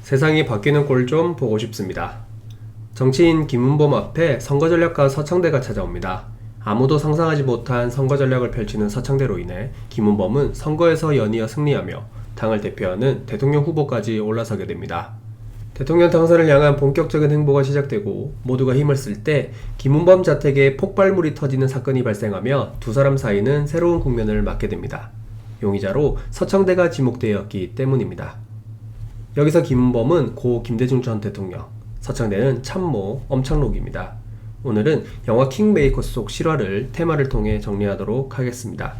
세상이 바뀌는 꼴 좀 보고 싶습니다. 정치인 김은범 앞에 선거전략가 서창대가 찾아옵니다. 아무도 상상하지 못한 선거전략을 펼치는 서창대로 인해 김은범은 선거에서 연이어 승리하며 당을 대표하는 대통령 후보까지 올라서게 됩니다. 대통령 당선을 향한 본격적인 행보가 시작되고 모두가 힘을 쓸 때 김은범 자택에 폭발물이 터지는 사건이 발생하며 두 사람 사이는 새로운 국면을 맞게 됩니다. 용의자로 서창대가 지목되었기 때문입니다. 여기서 김은범은 고 김대중 전 대통령, 서창대는 참모 엄창록입니다. 오늘은 영화 킹메이커스 속 실화를 테마를 통해 정리하도록 하겠습니다.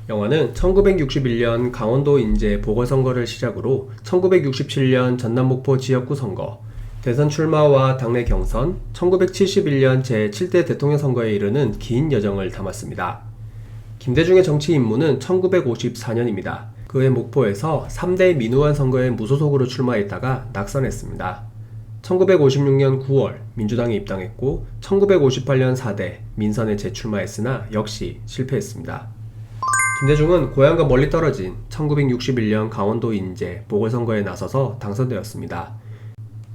영화는 1961년 강원도 인제 보궐선거를 시작으로 1967년 전남 목포 지역구 선거, 대선 출마와 당내 경선, 1971년 제7대 대통령 선거에 이르는 긴 여정을 담았습니다. 김대중의 정치 임무는 1954년입니다. 그해 목포에서 3대 민우환 선거에 무소속으로 출마했다가 낙선했습니다. 1956년 9월 민주당에 입당했고 1958년 4대 민선에 재출마했으나 역시 실패했습니다. 김대중은 고향과 멀리 떨어진 1961년 강원도 인제 보궐선거에 나서서 당선되었습니다.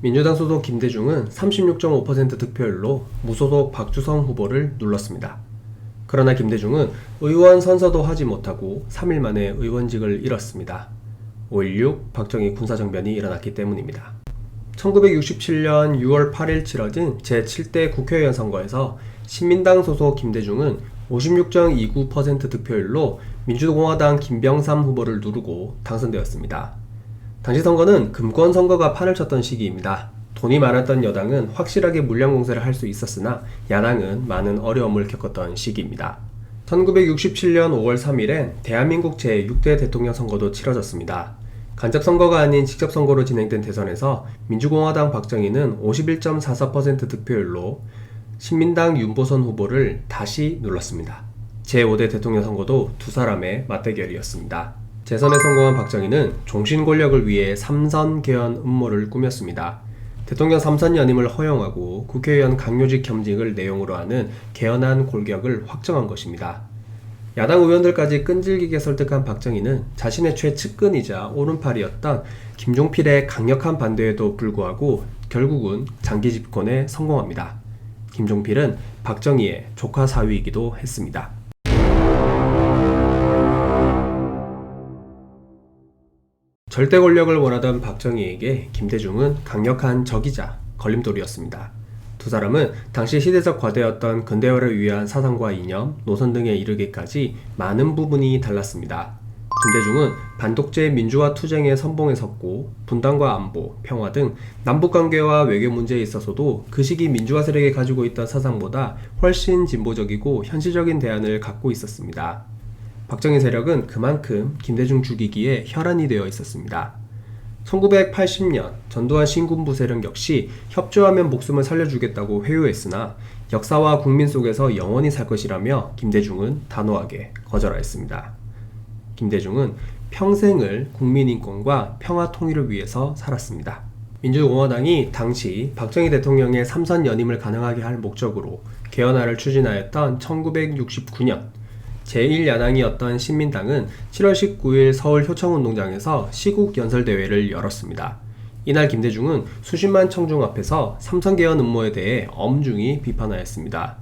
민주당 소속 김대중은 36.5% 득표율로 무소속 박주성 후보를 눌렀습니다. 그러나 김대중은 의원 선서도 하지 못하고 3일 만에 의원직을 잃었습니다. 5.16 박정희 군사정변이 일어났기 때문입니다. 1967년 6월 8일 치러진 제7대 국회의원 선거에서 신민당 소속 김대중은 56.29% 득표율로 민주공화당 김병삼 후보를 누르고 당선되었습니다. 당시 선거는 금권 선거가 판을 쳤던 시기입니다. 돈이 많았던 여당은 확실하게 물량 공세를 할 수 있었으나 야당은 많은 어려움을 겪었던 시기입니다. 1967년 5월 3일엔 대한민국 제6대 대통령 선거도 치러졌습니다. 간접선거가 아닌 직접선거로 진행된 대선에서 민주공화당 박정희는 51.44% 득표율로 신민당 윤보선 후보를 다시 눌렀습니다. 제5대 대통령 선거도 두 사람의 맞대결이었습니다. 재선에 성공한 박정희는 종신 권력을 위해 3선 개헌 음모를 꾸몄습니다. 대통령 3선 연임을 허용하고 국회의원 강요직 겸직을 내용으로 하는 개헌안 골격을 확정한 것입니다. 야당 의원들까지 끈질기게 설득한 박정희는 자신의 최측근이자 오른팔이었던 김종필의 강력한 반대에도 불구하고 결국은 장기 집권에 성공합니다. 김종필은 박정희의 조카 사위이기도 했습니다. 절대 권력을 원하던 박정희에게 김대중은 강력한 적이자 걸림돌이었습니다. 두 사람은 당시 시대적 과제였던 근대화를 위한 사상과 이념, 노선 등에 이르기까지 많은 부분이 달랐습니다. 김대중은 반독재 민주화 투쟁의 선봉에 섰고 분단과 안보, 평화 등 남북관계와 외교 문제에 있어서도 그 시기 민주화 세력이 가지고 있던 사상보다 훨씬 진보적이고 현실적인 대안을 갖고 있었습니다. 박정희 세력은 그만큼 김대중 죽이기에 혈안이 되어 있었습니다. 1980년 전두환 신군부 세력 역시 협조하면 목숨을 살려주겠다고 회유했으나 역사와 국민 속에서 영원히 살 것이라며 김대중은 단호하게 거절하였습니다. 김대중은 평생을 국민인권과 평화 통일을 위해서 살았습니다. 민주공화당이 당시 박정희 대통령의 3선 연임을 가능하게 할 목적으로 개헌안을 추진하였던 1969년 제1야당이었던 신민당은 7월 19일 서울 효청운동장에서 시국연설대회를 열었습니다. 이날 김대중은 수십만 청중 앞에서 3선 개헌 음모에 대해 엄중히 비판하였습니다.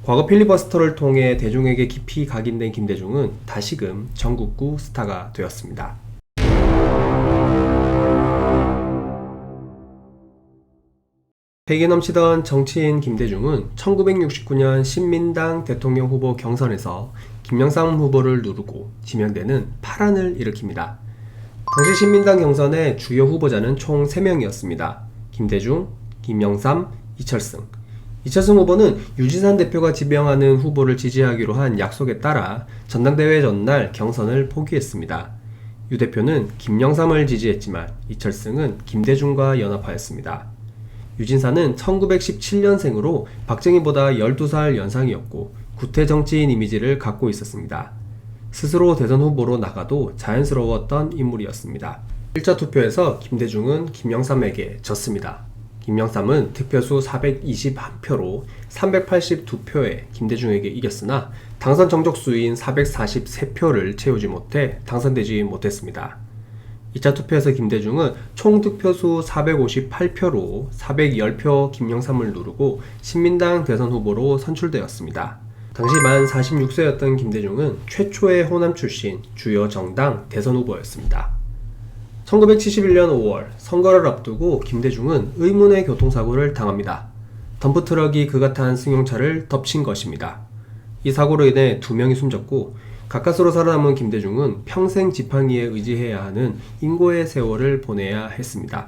과거 필리버스터를 통해 대중에게 깊이 각인된 김대중은 다시금 전국구 스타가 되었습니다. 패기 넘치던 정치인 김대중은 1969년 신민당 대통령 후보 경선에서 김영삼 후보를 누르고 지명되는 파란을 일으킵니다. 당시 신민당 경선의 주요 후보자는 총 3명이었습니다. 김대중, 김영삼, 이철승. 이철승 후보는 유지산 대표가 지명하는 후보를 지지하기로 한 약속에 따라 전당대회 전날 경선을 포기했습니다. 유 대표는 김영삼을 지지했지만 이철승은 김대중과 연합하였습니다. 유진산은 1917년생으로 박정희보다 12살 연상이었고 구태 정치인 이미지를 갖고 있었습니다. 스스로 대선 후보로 나가도 자연스러웠던 인물이었습니다. 1차 투표에서 김대중은 김영삼에게 졌습니다. 김영삼은 득표수 421표로 382표에 김대중에게 이겼으나 당선 정족수인 443표를 채우지 못해 당선되지 못했습니다. 2차 투표에서 김대중은 총 득표수 458표로 410표 김영삼을 누르고 신민당 대선 후보로 선출되었습니다. 당시 만 46세였던 김대중은 최초의 호남 출신 주요 정당 대선 후보였습니다. 1971년 5월 선거를 앞두고 김대중은 의문의 교통사고를 당합니다. 덤프트럭이 그가 탄 승용차를 덮친 것입니다. 이 사고로 인해 2명이 숨졌고 가까스로 살아남은 김대중은 평생 지팡이에 의지해야 하는 인고의 세월을 보내야 했습니다.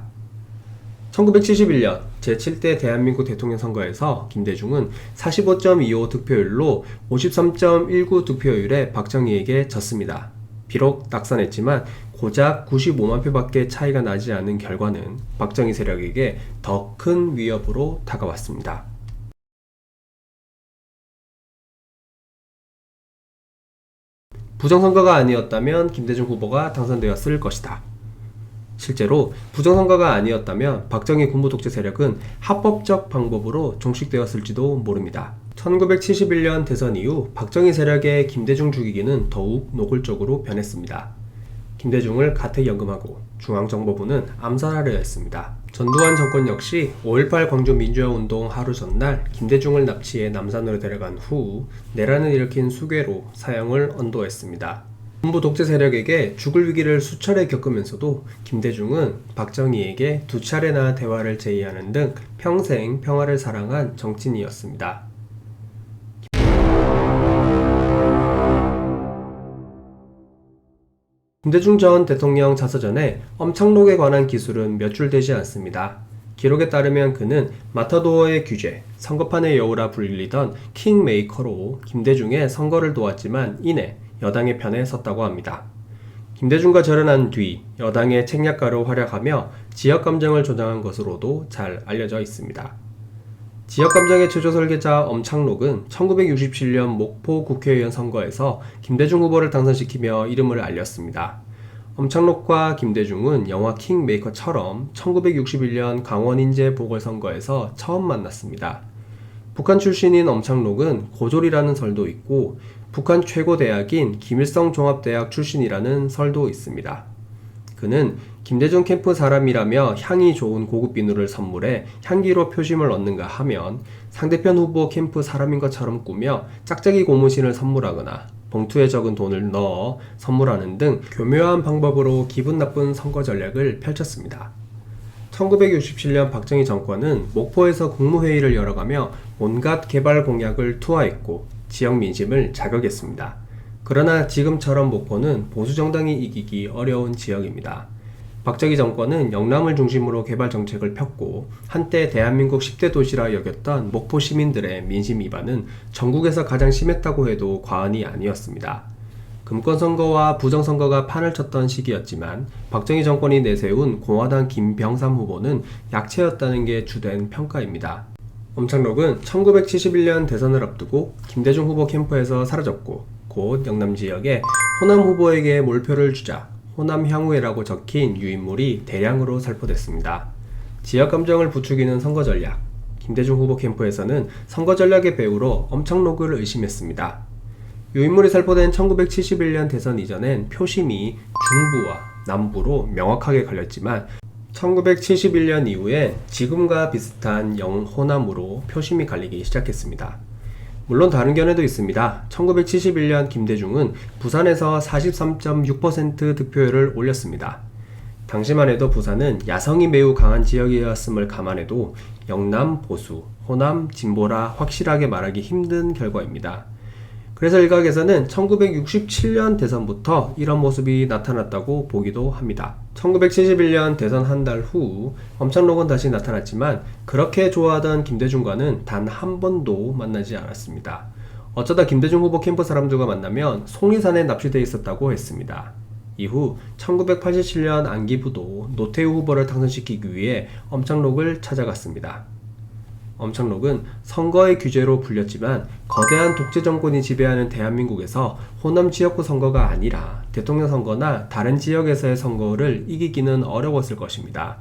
1971년 제7대 대한민국 대통령 선거에서 김대중은 45.25 득표율로 53.19 득표율에 박정희에게 졌습니다. 비록 낙선했지만 고작 95만 표밖에 차이가 나지 않은 결과는 박정희 세력에게 더 큰 위협으로 다가왔습니다. 부정선거가 아니었다면 김대중 후보가 당선되었을 것이다. 실제로 부정선거가 아니었다면 박정희 군부독재 세력은 합법적 방법으로 종식되었을지도 모릅니다. 1971년 대선 이후 박정희 세력의 김대중 죽이기는 더욱 노골적으로 변했습니다. 김대중을 가택연금하고 중앙정보부는 암살하려 했습니다. 전두환 정권 역시 5.18 광주민주화운동 하루 전날 김대중을 납치해 남산으로 데려간 후 내란을 일으킨 수괴로 사형을 언도했습니다. 군부 독재 세력에게 죽을 위기를 수차례 겪으면서도 김대중은 박정희에게 2차례나 대화를 제의하는 등 평생 평화를 사랑한 정치인이었습니다. 김대중 전 대통령 자서전에 엄창록에 관한 기술은 몇 줄 되지 않습니다. 기록에 따르면 그는 마타도어의 규제, 선거판의 여우라 불리던 킹메이커로 김대중의 선거를 도왔지만 이내 여당의 편에 섰다고 합니다. 김대중과 절연한 뒤 여당의 책략가로 활약하며 지역감정을 조장한 것으로도 잘 알려져 있습니다. 지역감정의 최초 설계자 엄창록은 1967년 목포 국회의원 선거에서 김대중 후보를 당선시키며 이름을 알렸습니다. 엄창록과 김대중은 영화 킹메이커처럼 1961년 강원인제 보궐선거에서 처음 만났습니다. 북한 출신인 엄창록은 고졸이라는 설도 있고 북한 최고 대학인 김일성 종합대학 출신이라는 설도 있습니다. 그는 김대중 캠프 사람이라며 향이 좋은 고급 비누를 선물해 향기로 표심을 얻는가 하면 상대편 후보 캠프 사람인 것처럼 꾸며 짝짝이 고무신을 선물하거나 봉투에 적은 돈을 넣어 선물하는 등 교묘한 방법으로 기분 나쁜 선거 전략을 펼쳤습니다. 1967년 박정희 정권은 목포에서 국무회의를 열어가며 온갖 개발 공약을 투하했고 지역 민심을 자극했습니다. 그러나 지금처럼 목포는 보수정당이 이기기 어려운 지역입니다. 박정희 정권은 영남을 중심으로 개발 정책을 폈고 한때 대한민국 10대 도시라 여겼던 목포 시민들의 민심 위반은 전국에서 가장 심했다고 해도 과언이 아니었습니다. 금권선거와 부정선거가 판을 쳤던 시기였지만 박정희 정권이 내세운 공화당 김병삼 후보는 약체였다는 게 주된 평가입니다. 엄창록은 1971년 대선을 앞두고 김대중 후보 캠프에서 사라졌고 곧 영남 지역에 호남 후보에게 몰표를 주자 호남향후회라고 적힌 유인물이 대량으로 살포됐습니다. 지역감정을 부추기는 선거 전략. 김대중 후보 캠프에서는 선거 전략의 배우로 엄창록을 의심했습니다. 유인물이 살포된 1971년 대선 이전엔 표심이 중부와 남부로 명확하게 갈렸지만 1971년 이후에 지금과 비슷한 영호남으로 표심이 갈리기 시작했습니다. 물론 다른 견해도 있습니다. 1971년 김대중은 부산에서 43.6% 득표율을 올렸습니다. 당시만 해도 부산은 야성이 매우 강한 지역이었음을 감안해도 영남 보수, 호남 진보라 확실하게 말하기 힘든 결과입니다. 그래서 일각에서는 1967년 대선부터 이런 모습이 나타났다고 보기도 합니다. 1971년 대선 한 달 후 엄창록은 다시 나타났지만 그렇게 좋아하던 김대중과는 단 한 번도 만나지 않았습니다. 어쩌다 김대중 후보 캠프 사람들과 만나면 속리산에 납치돼 있었다고 했습니다. 이후 1987년 안기부도 노태우 후보를 당선시키기 위해 엄창록을 찾아갔습니다. 엄창록은 선거의 규제로 불렸지만 거대한 독재 정권이 지배하는 대한민국에서 호남 지역구 선거가 아니라 대통령 선거나 다른 지역에서의 선거를 이기기는 어려웠을 것입니다.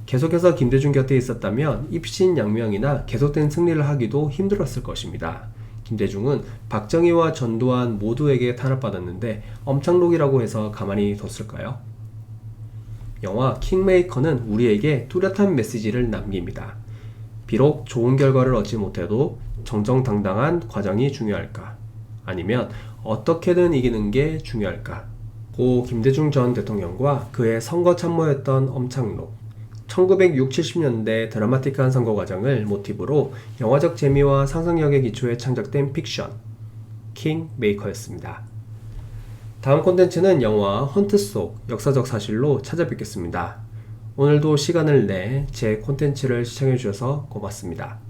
계속해서 김대중 곁에 있었다면 입신양명이나 계속된 승리를 하기도 힘들었을 것입니다. 김대중은 박정희와 전두환 모두에게 탄압받았는데 엄창록이라고 해서 가만히 뒀을까요? 영화 킹메이커는 우리에게 뚜렷한 메시지를 남깁니다. 비록 좋은 결과를 얻지 못해도 정정당당한 과정이 중요할까? 아니면 어떻게든 이기는 게 중요할까? 고 김대중 전 대통령과 그의 선거 참모였던 엄창록, 1960, 70년대 드라마틱한 선거 과정을 모티브로 영화적 재미와 상상력의 기초에 창작된 픽션, 킹메이커였습니다. 다음 콘텐츠는 영화 헌트 속 역사적 사실로 찾아뵙겠습니다. 오늘도 시간을 내 제 콘텐츠를 시청해주셔서 고맙습니다.